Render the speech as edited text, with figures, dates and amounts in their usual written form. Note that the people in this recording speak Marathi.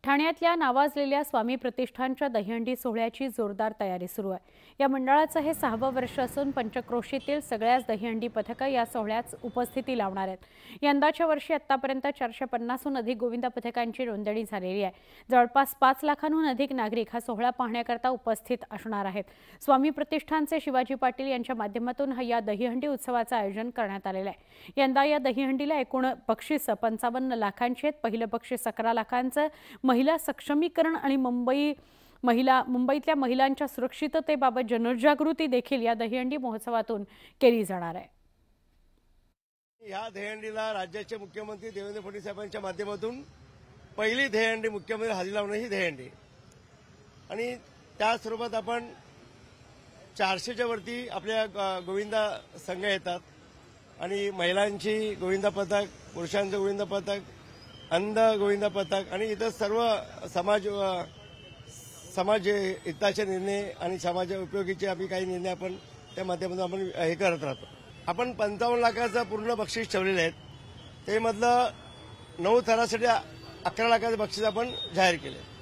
ठाण्यातल्या नावाजलेल्या स्वामी प्रतिष्ठानच्या दहीहंडी सोहळ्याची जोरदार तयारी सुरू आहे। या मंडळाचं हे 6वं वर्ष असून पंचक्रोशीतील सगळ्याच दहीहंडी पथकं या सोहळ्यात उपस्थिती लावणार आहेत। यंदाच्या वर्षी आतापर्यंत 450हून अधिक गोविंदा पथकांची नोंदणी झालेली आहे। जवळपास 5 लाखांहून अधिक नागरिक हा सोहळा पाहण्याकरता उपस्थित असणार आहेत। स्वामी प्रतिष्ठानचे शिवाजी पाटील यांच्या माध्यमातून या दहीहंडी उत्सवाचं आयोजन करण्यात आलेलं आहे। यंदा या दहीहंडीला एकूण बक्षीस 55 लाखांची आहेत। पहिलं बक्षीस 11 लाखांचं महिला सक्षमीकरण आणि मुंबईतल्या महिलांच्या सुरक्षिततेबाबत जनजागृती देखील या दहीहंडी महोत्सवातून केली जाणार आहे। या दहीहंडीला राज्याचे मुख्यमंत्री देवेंद्र फडणवीस साहेबांच्या माध्यमातून पहिली दहीहंडी मुख्यमंत्री हाजी लावणे ही दहीहंडी आणि त्या स्वरूपात आपण 400च्या वरती आपल्या गोविंदा संघ येतात आणि महिलांची गोविंदा पथक, पुरुषांचं गोविंदा पथक, अंध गोविंदा पथक आणि इतर सर्व समाज हिताचे निर्णय आणि समाज उपयोगीचे आम्ही काही निर्णय आपण त्या माध्यमातून आपण हे करत राहतो। आपण 55 लाखाचं पूर्ण बक्षीस ठेवलेले आहेत। ते मधलं 9 थरासाठी 11 लाखाचं बक्षीस आपण जाहीर केले।